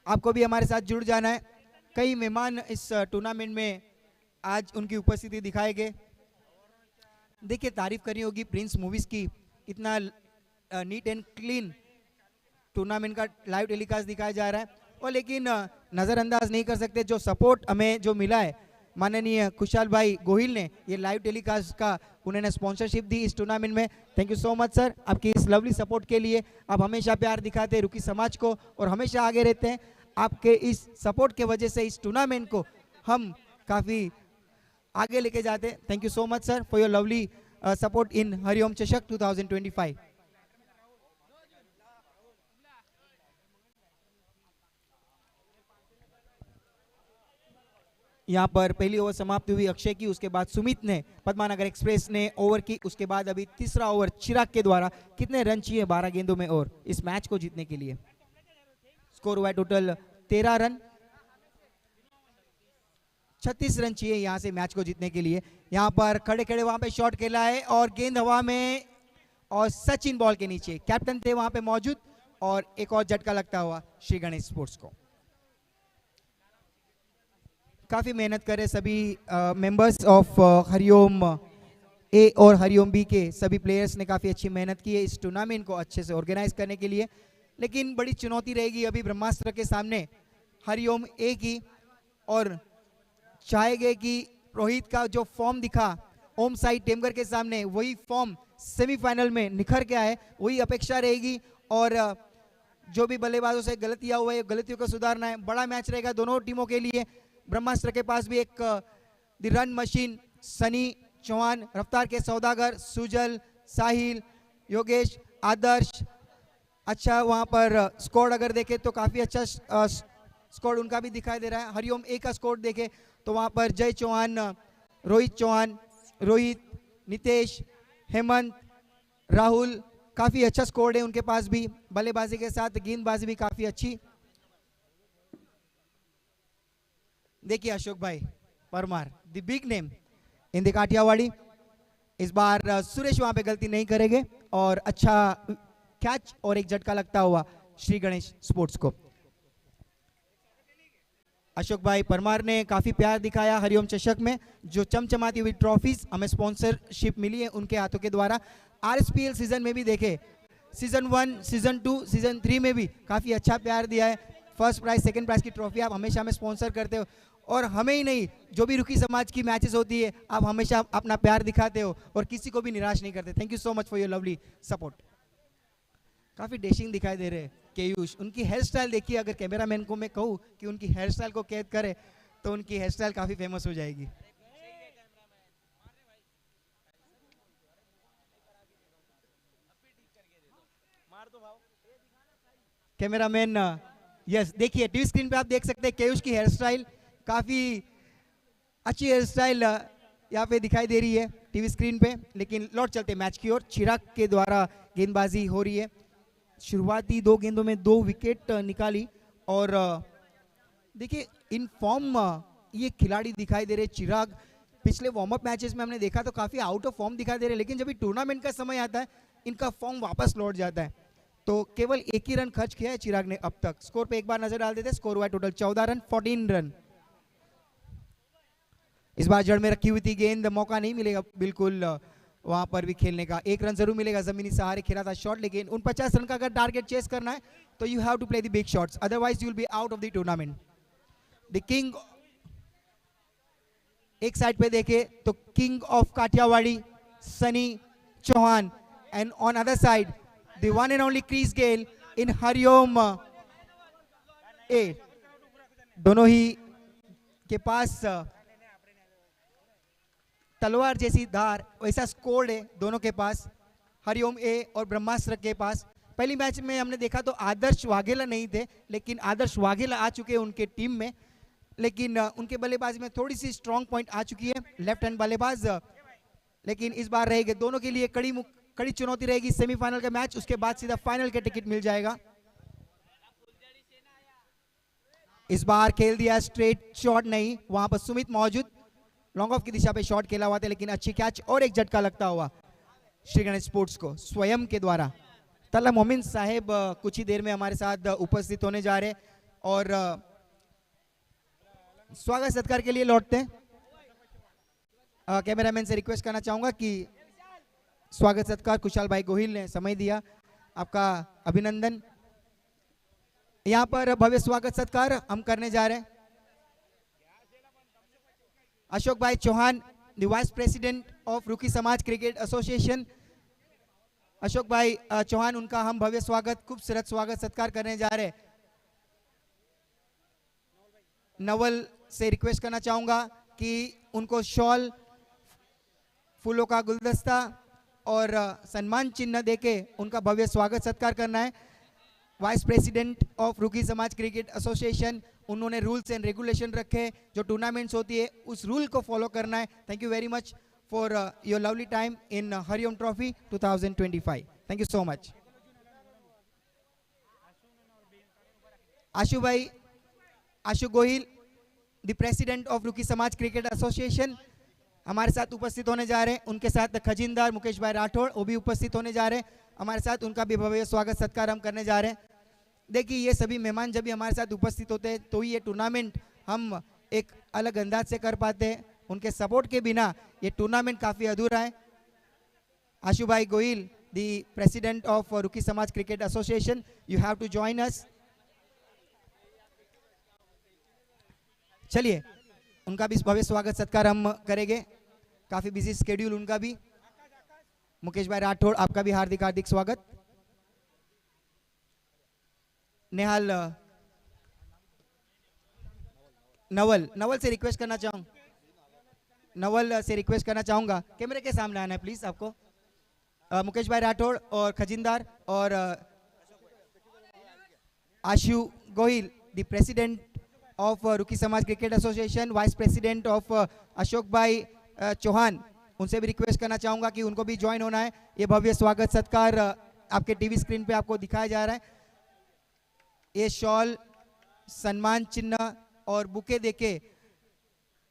आपको भी हमारे साथ जुड़ जाना है। कई मेहमान इस टूर्नामेंट में आज उनकी उपस्थिति दिखाए गए। देखिए तारीफ करनी होगी प्रिंस मूवीज की, इतना नीट एंड क्लीन टूर्नामेंट का लाइव टेलीकास्ट दिखाया जा रहा है, और लेकिन नज़रअंदाज नहीं कर सकते जो सपोर्ट हमें जो मिला है माननीय खुशहाल भाई गोहिल ने ये लाइव टेलीकास्ट का उन्होंने स्पॉन्सरशिप दी इस टूर्नामेंट में। Thank you so much sir, आपकी इस लवली सपोर्ट के लिए। आप हमेशा प्यार दिखाते हैं रुकी समाज को और हमेशा आगे रहते हैं। आपके इस सपोर्ट के वजह से इस टूर्नामेंट को हम काफ़ी आगे लेके जाते हैं। Thank you so much sir for your lovely support in Hariom Chashak 2025। यहाँ पर पहली ओवर समाप्त हुई अक्षय की, उसके बाद सुमित ने, पद्मानगर एक्सप्रेस ने ओवर की। उसके बाद अभी तीसरा ओवर चिराग के द्वारा। कितने रन चाहिए 12 गेंदों में और इस मैच को जीतने के लिए? स्कोर हुआ है टोटल 13 रन। 36 रन चाहिए यहाँ से मैच को जीतने के लिए। यहाँ पर खड़े खड़े वहां पे शॉट खेला है और गेंद हवा में और सचिन बॉल के नीचे। कैप्टन थे वहां पे मौजूद और एक और झटका लगता हुआ श्री गणेश स्पोर्ट्स को। काफी मेहनत करे सभी मेंबर्स ऑफ हरिओम ए और हरिओम बी के सभी प्लेयर्स ने काफी अच्छी मेहनत की है इस टूर्नामेंट को अच्छे से ऑर्गेनाइज करने के लिए। लेकिन बड़ी चुनौती रहेगी अभी ब्रह्मास्त्र के सामने हरिओम ए की, और चाहेंगे कि रोहित का जो फॉर्म दिखा ओम साई टेमगर के सामने वही फॉर्म सेमीफाइनल में निखर के आए, वही अपेक्षा रहेगी। और जो भी बल्लेबाजों से गलतियां हुई है गलतियों को सुधारना है। बड़ा मैच रहेगा दोनों टीमों के लिए। ब्रह्मास्त्र के पास भी एक the run machine Sunny Chauhan, रफ्तार के सौदागर सुजल, साहिल, योगेश, आदर्श। अच्छा वहां पर स्कोर अगर देखें तो काफी अच्छा स्कोर उनका भी दिखाई दे रहा है। हरिओम ए का स्कोर देखें तो वहां पर जय चौहान, रोहित चौहान, रोहित, नितेश, हेमंत, राहुल, काफी अच्छा स्कोर है उनके पास भी। बल्लेबाजी के साथ गेंदबाजी भी काफी अच्छी। देखिए अशोक भाई Parmar, the big name in the Kathiawadi. इस बार सुरेश वहां पे गलती नहीं करेंगे और अच्छा कैच और एक झटका लगता हुआ श्री गणेश स्पोर्ट्स को। अशोक भाई परमार ने काफी प्यार दिखाया हरिओम चषक में। जो चमचमाती हुई ट्रॉफीज हमें स्पॉन्सरशिप मिली है उनके हाथों के द्वारा। आरएसपीएल सीजन में भी देखे, सीजन 1, सीजन 2, सीजन 3 में भी काफी अच्छा प्यार दिया है। फर्स्ट प्राइज सेकंड प्राइज की ट्रॉफी आप हमेशा हमें स्पॉन्सर करते हो और हमें ही नहीं जो भी रुकी समाज की मैचेस होती है आप हमेशा अपना प्यार दिखाते हो और किसी को भी निराश नहीं करते। Thank you so much for your lovely support. काफी डेशिंग दिखाई दे रहे हैं केयूष। उनकी हेयर स्टाइल देखिए, अगर कैमरामैन को मैं कहूँ कि उनकी हेयर स्टाइल को कैद करे तो उनकी हेयर स्टाइल काफी फेमस हो जाएगी। कैमरामैन यस, देखिए टीवी स्क्रीन पे आप देख सकते हैं केयूष की हेयर स्टाइल, काफी अच्छी हेयर स्टाइल यहाँ पे दिखाई दे रही है टीवी स्क्रीन पे। लेकिन लौट चलते मैच की ओर। चिराग के द्वारा गेंदबाजी हो रही है। शुरुआती 2 गेंदों में 2 विकेट निकाली और देखिए इन फॉर्म ये खिलाड़ी दिखाई दे रहे। चिराग पिछले वार्म अप मैचेस में हमने देखा तो काफी आउट ऑफ फॉर्म दिखाई दे रहे, लेकिन जब टूर्नामेंट का समय आता है इनका फॉर्म वापस लौट जाता है। तो केवल एक ही रन खर्च किया है चिराग ने अब तक। स्कोर पे एक बार नजर डाल देते। स्कोर हुआ है टोटल 14 रन, 14 रन। इस बार जड़ में रखी हुई थी गेंद, मौका नहीं मिलेगा बिल्कुल वहां पर भी खेलने का। 1 रन जरूर मिलेगा, जमीनी सहारे खेला था शॉट, लेकिन उन 50 रन का अगर टारगेट चेस करना है तो you have to play the big shots, otherwise you will be out of the tournament. The king एक साइड पे देखे तो king of Kathiawadi Sunny Chauhan, and on other side the one and only Chris Gale in Hariom A. दोनों ही के पास तलवार जैसी धार वैसा स्कोर है दोनों के पास, हरिओम ए और ब्रह्मास्त्र के पास। पहली मैच में हमने देखा तो आदर्श वाघेला नहीं थे, लेकिन आदर्श वाघेला आ चुके हैं उनके टीम में। लेकिन उनके बल्लेबाजी में थोड़ी सी स्ट्रॉन्ग पॉइंट आ चुकी है, लेफ्ट हैंड बल्लेबाज। लेकिन इस बार रहेगी दोनों के लिए कड़ी चुनौती रहेगी सेमीफाइनल का मैच। उसके बाद सीधा फाइनल का टिकट मिल जाएगा। इस बार खेल दिया स्ट्रेट शॉट, नहीं वहां पर सुमित मौजूद, लॉन्ग ऑफ की दिशा पे शॉट खेला हुआ था, लेकिन अच्छी कैच और एक झटका लगता हुआ श्री गणेश स्पोर्ट्स को स्वयं के द्वारा। तल्ला मोमिन साहेब कुछ ही देर में हमारे साथ उपस्थित होने जा रहे और स्वागत सत्कार के लिए लौटते हैं। कैमरामैन से रिक्वेस्ट करना चाहूंगा कि स्वागत सत्कार खुशहाल भाई गोहिल ने समय दिया, आपका अभिनंदन। यहाँ पर भव्य स्वागत सत्कार हम करने जा रहे हैं। Ashok bhai Chauhan, the vice president of Ruki समाज क्रिकेट एसोसिएशन। अशोक भाई चौहान, उनका हम भव्य स्वागत, खूबसूरत स्वागत सत्कार करने जा रहे हैं। नवल से रिक्वेस्ट करना चाहूंगा कि उनको शॉल, फूलों का गुलदस्ता और सम्मान चिन्ह देके उनका भव्य स्वागत सत्कार करना है। वाइस प्रेसिडेंट ऑफ रुकी समाज क्रिकेट एसोसिएशन, उन्होंने रूल्स एंड रेगुलेशन रखे, जो टूर्नामेंट्स होती है उस रूल को फॉलो करना है। Thank you very much for your lovely time in Hariom trophy 2025। Thank you so much. Ashu भाई, Ashu Gohil, the president of Ruki समाज क्रिकेट एसोसिएशन, हमारे साथ उपस्थित होने जा रहे हैं। उनके साथ खजिनदार मुकेश भाई राठौड़, वो भी उपस्थित होने जा रहे हैं हमारे साथ। उनका भी भव्य स्वागत सत्कार हम करने जा रहे हैं। देखिए, ये सभी मेहमान जब भी हमारे साथ उपस्थित होते हैं तो ये टूर्नामेंट हम एक अलग अंदाज से कर पाते हैं। उनके सपोर्ट के बिना ये टूर्नामेंट काफ़ी अधूरा है। आशु भाई Gohil, the president of Ruki समाज cricket association, you have to join us. चलिए, उनका भी भव्य स्वागत सत्कार हम करेंगे। काफ़ी बिजी स्केड्यूल उनका भी। मुकेश भाई राठौड़, आपका भी हार्दिक हार्दिक स्वागत। नेहाल, नवल से रिक्वेस्ट करना चाहूंगा, कैमरे के सामने आना है प्लीज आपको। मुकेश भाई राठौड़ और खजिनदार और आशु Gohil, the president of Ruki समाज cricket association, vice president of Ashok bhai Chauhan, उनसे भी रिक्वेस्ट करना चाहूंगा कि उनको भी ज्वाइन होना है। ये भव्य स्वागत सत्कार आपके टीवी स्क्रीन पे आपको दिखाया जा रहा है। ये शॉल, सम्मान चिन्ह और बुके देके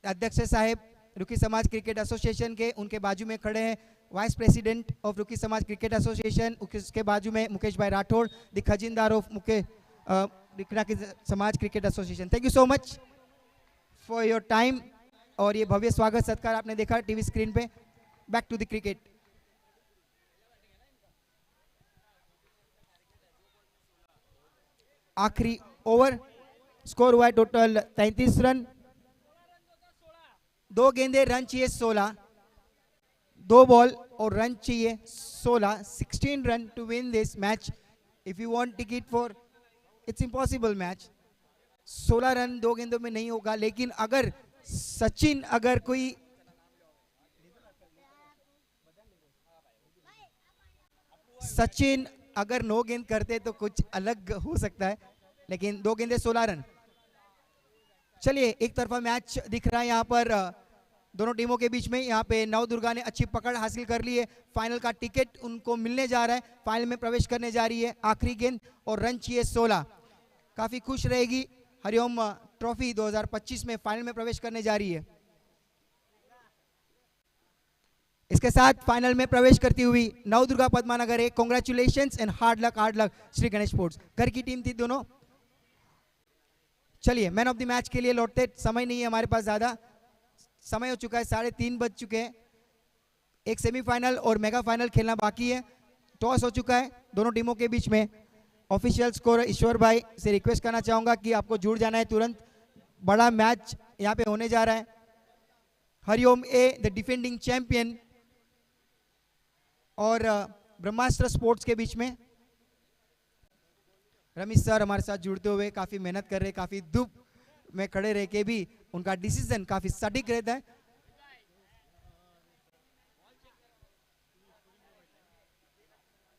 अध्यक्ष साहब रुकी समाज क्रिकेट एसोसिएशन के उनके बाजू में खड़े हैं। वाइस प्रेसिडेंट ऑफ रुकी समाज क्रिकेट एसोसिएशन, उसके बाजू में मुकेश भाई राठौड़, द खजिनदार ऑफ रुकी समाज cricket association. Thank you so much for your time. और ये भव्य स्वागत सत्कार आपने देखा टीवी स्क्रीन पे। Back to the cricket. आखिरी ओवर, स्कोर हुआ है टोटल 33 रन, 2 गेंदे, रन चाहिए 16, 2 बॉल और रन चाहिए 16। 16 run to win this match. If you want ticket for, it's impossible match. 16 run 2 गेंदों में नहीं होगा, लेकिन अगर सचिन अगर 9 गेंद करते तो कुछ अलग हो सकता है, लेकिन 2 गेंदे 16 रन। चलिए, एक तरफा मैच दिख रहा है यहाँ पर दोनों टीमों के बीच में। यहाँ पे नवदुर्गा ने अच्छी पकड़ हासिल कर ली है, फाइनल का टिकट उनको मिलने जा रहा है, फाइनल में प्रवेश करने जा रही है। आखिरी गेंद और रन चाहिए 16। काफी खुश रहेगी हरिओम ट्रॉफी 2025 में फाइनल में प्रवेश करने जा रही है। इसके साथ फाइनल में प्रवेश करती हुई नवदुर्गा पद्मानगर है। Congratulations and hard luck Shri Ganesh sports. घर की टीम थी दोनों। चलिए, मैन ऑफ द मैच के लिए लौटते, समय नहीं है हमारे पास ज्यादा, समय हो चुका है, 3:30 बज चुके हैं। एक सेमीफाइनल और मेगा फाइनल खेलना बाकी है। टॉस हो चुका है दोनों टीमों के बीच में। ऑफिशियल स्कोर ईश्वर भाई से रिक्वेस्ट करना चाहूंगा कि आपको जुड़ जाना है तुरंत, बड़ा मैच यहाँ पे होने जा रहा है। हरिओम ए, द डिफेंडिंग चैंपियन, और ब्रह्मास्त्र स्पोर्ट्स के बीच में। रमेश सर हमारे साथ जुड़ते हुए काफी मेहनत कर रहे हैं, काफी धूप में खड़े रह के भी उनका डिसीजन काफी सटीक रहता है।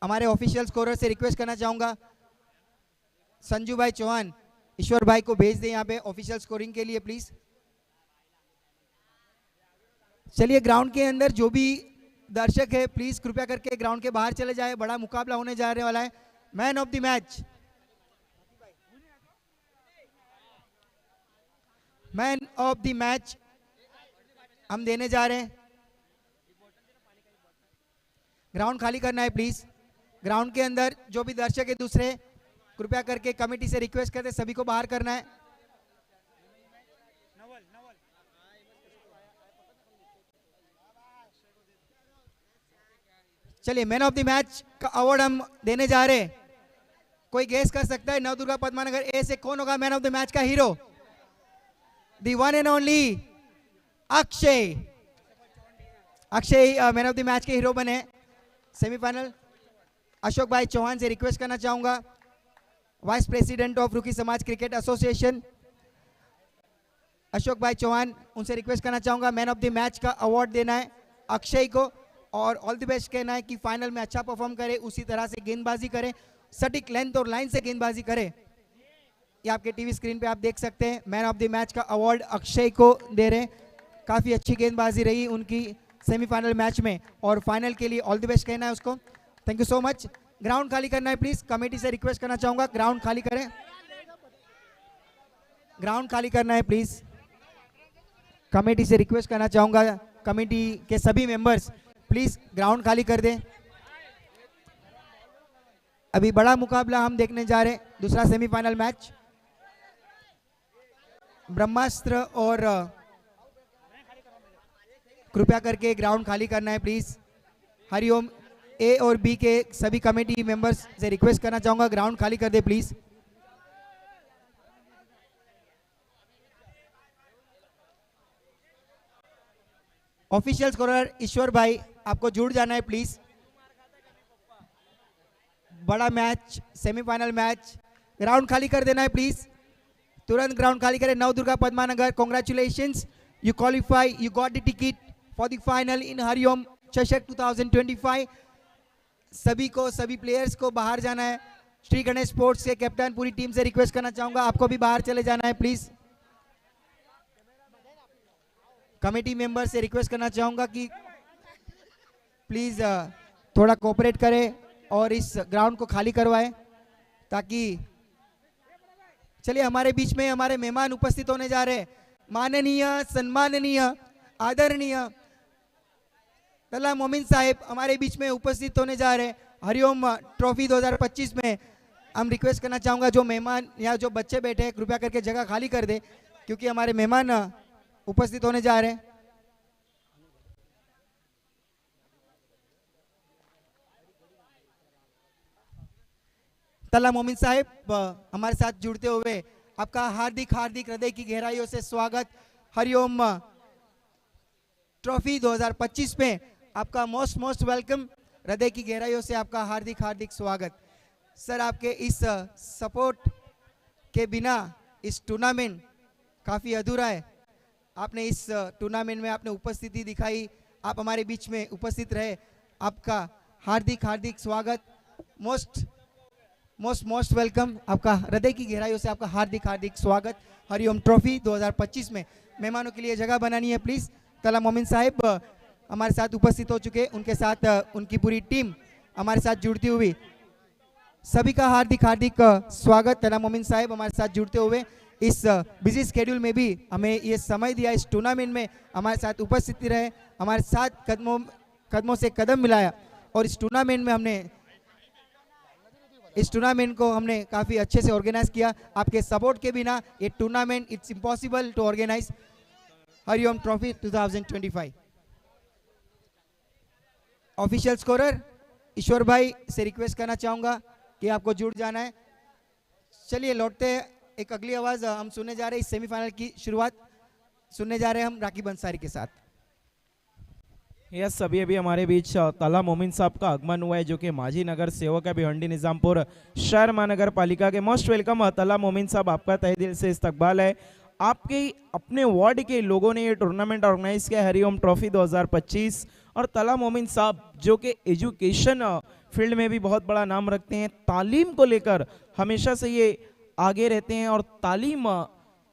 हमारे ऑफिशियल स्कोरर से रिक्वेस्ट करना चाहूंगा, संजू भाई चौहान ईश्वर भाई को भेज दें यहाँ पे ऑफिशियल स्कोरिंग के लिए प्लीज। चलिए, ग्राउंड के अंदर जो भी दर्शक है प्लीज कृपया करके ग्राउंड के बाहर चले जाए, बड़ा मुकाबला होने जा रहे वाला है। Man of the match, man of the match हम देने जा रहे हैं। ग्राउंड खाली करना है प्लीज। ग्राउंड के अंदर जो भी दर्शक है दूसरे, कृपया करके कमेटी से रिक्वेस्ट करते सभी को बाहर करना है। चलिए, मैन ऑफ द मैच का अवार्ड हम देने जा रहे हैं। कोई गेस कर सकता है नवदुर्गा पद्मानगर ए से कौन होगा मैन ऑफ द मैच का hero? The one and only Akshay Akshay man of the match के हीरो बने सेमीफाइनल। अशोक भाई चौहान से रिक्वेस्ट करना चाहूंगा, वाइस प्रेसिडेंट ऑफ रुकी समाज क्रिकेट एसोसिएशन, अशोक भाई चौहान, उनसे रिक्वेस्ट करना चाहूंगा मैन ऑफ द मैच का अवार्ड देना है अक्षय को और ऑल द बेस्ट कहना है कि फाइनल में अच्छा परफॉर्म करे, उसी तरह से गेंदबाजी करे, सटीक लेंथ और लाइन से गेंदबाजी करे। ये आपके टीवी स्क्रीन पे आप देख सकते हैं, मैन ऑफ द मैच का अवार्ड अक्षय को दे रहे हैं। काफ़ी अच्छी गेंदबाजी रही उनकी सेमीफाइनल मैच में और फाइनल के लिए ऑल द बेस्ट कहना है उसको। Thank you so much. Ground खाली करना है प्लीज, कमेटी से रिक्वेस्ट करना चाहूंगा ग्राउंड खाली करें, ग्राउंड खाली करना है प्लीज, कमेटी से रिक्वेस्ट करना चाहूंगा, कमेटी के सभी मेंबर्स प्लीज ग्राउंड खाली कर दें। अभी बड़ा मुकाबला हम देखने जा रहे हैं, दूसरा सेमीफाइनल मैच ब्रह्मास्त्र और कृपया करके ग्राउंड खाली करना है प्लीज। हरिओम ए और बी के सभी कमेटी मेंबर्स से रिक्वेस्ट करना चाहूंगा ग्राउंड खाली कर दे प्लीज। ऑफिशियल स्कोरर ईश्वर भाई आपको जुड़ जाना है प्लीज। बड़ा मैच सेमीफाइनल मैच, ग्राउंड खाली कर देना है प्लीज, तुरंत ग्राउंड खाली करें। Navdurga Padmanagar, congratulations, you qualify, you got the ticket for the final in Hariom Chashak 2025। सभी को, सभी प्लेयर्स को बाहर जाना है। श्री गणेश स्पोर्ट्स के कैप्टन पूरी टीम से रिक्वेस्ट करना चाहूंगा आपको भी बाहर चले जाना है प्लीज। कमेटी मेंबर से रिक्वेस्ट करना चाहूंगा कि प्लीज थोड़ा कोऑपरेट करें और इस ग्राउंड को खाली करवाएं ताकि, चलिए हमारे बीच में हमारे मेहमान उपस्थित होने जा रहे हैं, माननीय सम्माननीय आदरणीय तल्ला मोमिन साहिब हमारे बीच में उपस्थित होने जा रहे हैं हरिओम ट्रॉफी 2025 में। हम रिक्वेस्ट करना चाहूंगा जो मेहमान या जो बच्चे बैठे हैं कृपया करके जगह खाली कर दे क्योंकि हमारे मेहमान उपस्थित होने जा रहे हैं। तल्ला मोमिन साहिब हमारे साथ जुड़ते हुए आपका हार्दिक हार्दिक हृदय की गहराइयों से स्वागत। हरिओम ट्रॉफी 2025 में आपका मोस्ट मोस्ट वेलकम, हृदय की गहराइयों से आपका हार्दिक हार्दिक स्वागत। सर आपके इस सपोर्ट के बिना इस टूर्नामेंट काफ़ी अधूरा है। आपने इस टूर्नामेंट में आपने उपस्थिति दिखाई, आप हमारे बीच में उपस्थित रहे, आपका हार्दिक हार्दिक स्वागत, मोस्ट मोस्ट मोस्ट वेलकम, आपका हृदय की गहराइयों से आपका हार्दिक हार्दिक स्वागत हरिओम ट्रॉफी 2025 में। मेहमानों के लिए जगह बनानी है प्लीज। तल्ला मोमिन साहिब हमारे साथ उपस्थित हो चुके, उनके साथ उनकी पूरी टीम हमारे साथ जुड़ती हुई, सभी का हार्दिक हार्दिक स्वागत। तल्ला मोमिन साहिब हमारे साथ जुड़ते हुए इस बिजी स्केड्यूल में भी हमें ये समय दिया, इस टूर्नामेंट में हमारे साथ उपस्थित रहे, हमारे साथ कदमों से कदम मिलाया और इस टूर्नामेंट को हमने काफ़ी अच्छे से ऑर्गेनाइज किया। आपके सपोर्ट के बिना ये tournament it's impossible to organise Hariom trophy 2025। Official scorer Ishwar भाई से रिक्वेस्ट करना चाहूंगा कि आपको जुड़ जाना है। चलिए लौटते हैं, एक अगली आवाज हम सुनने जा रहे हैं, इस सेमीफाइनल की शुरुआत सुनने जा रहे हैं हम राकीब अंसारी के साथ। यस, अभी हमारे बीच तल्ला मोमिन साहब का आगमन हुआ है जो कि माजी नगर सेवक है भिवंडी निजामपुर शहर महानगर पालिका के। मोस्ट वेलकम तल्ला मोमिन साहब, आपका तहे दिल से इस्तकबाल है। आपके अपने वार्ड के लोगों ने ये टूर्नामेंट ऑर्गेनाइज किया हरिओम ट्रॉफी 2025 और तल्ला मोमिन साहब जो कि एजुकेशन फील्ड में भी बहुत बड़ा नाम रखते हैं, तालीम को लेकर हमेशा से ये आगे रहते हैं और तालीम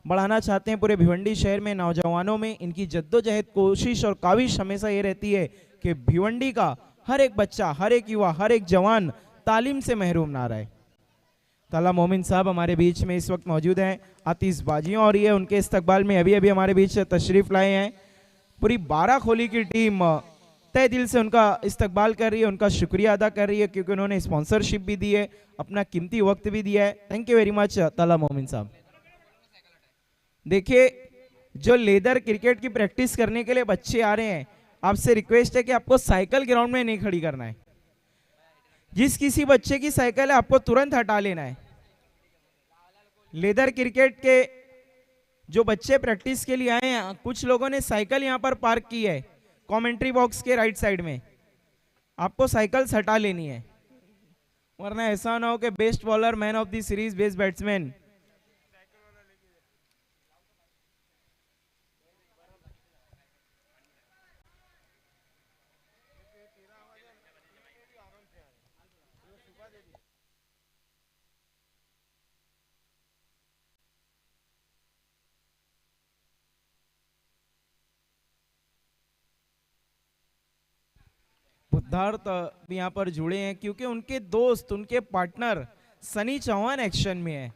बढ़ाना चाहते हैं पूरे भिवंडी शहर में नौजवानों में। इनकी जद्दोजहद कोशिश और काविश हमेशा ये रहती है कि भिवंडी का हर एक बच्चा, हर एक युवा, हर एक जवान तालीम से महरूम ना रहे। तल्ला मोमिन साहब हमारे बीच में इस वक्त मौजूद हैं आतिशबाजियों और ये उनके इस्तकबाल में अभी हमारे बीच तशरीफ लाए हैं। पूरी 12 खोली की टीम तय दिल से उनका इस्तकबाल कर रही है, उनका शुक्रिया अदा कर रही है क्योंकि उन्होंने स्पॉन्सरशिप भी दी है, अपना कीमती वक्त भी दिया है। थैंक यू वेरी मच तल्ला मोमिन साहब। देखिए, जो लेदर क्रिकेट की प्रैक्टिस करने के लिए बच्चे आ रहे हैं, आपसे रिक्वेस्ट है कि आपको साइकिल ग्राउंड में नहीं खड़ी करना है। जिस किसी बच्चे की साइकिल है आपको तुरंत हटा लेना है। लेदर क्रिकेट के जो बच्चे प्रैक्टिस के लिए आए हैं कुछ लोगों ने साइकिल यहाँ पर पार्क की है कमेंट्री बॉक्स के राइट साइड में, आपको साइकिल हटा लेनी है, वरना ऐसा ना हो कि best bowler, man of the series, best batsman. Buddharth भी यहाँ पर जुड़े हैं क्योंकि उनके दोस्त, उनके पार्टनर सनी चौहान एक्शन में है।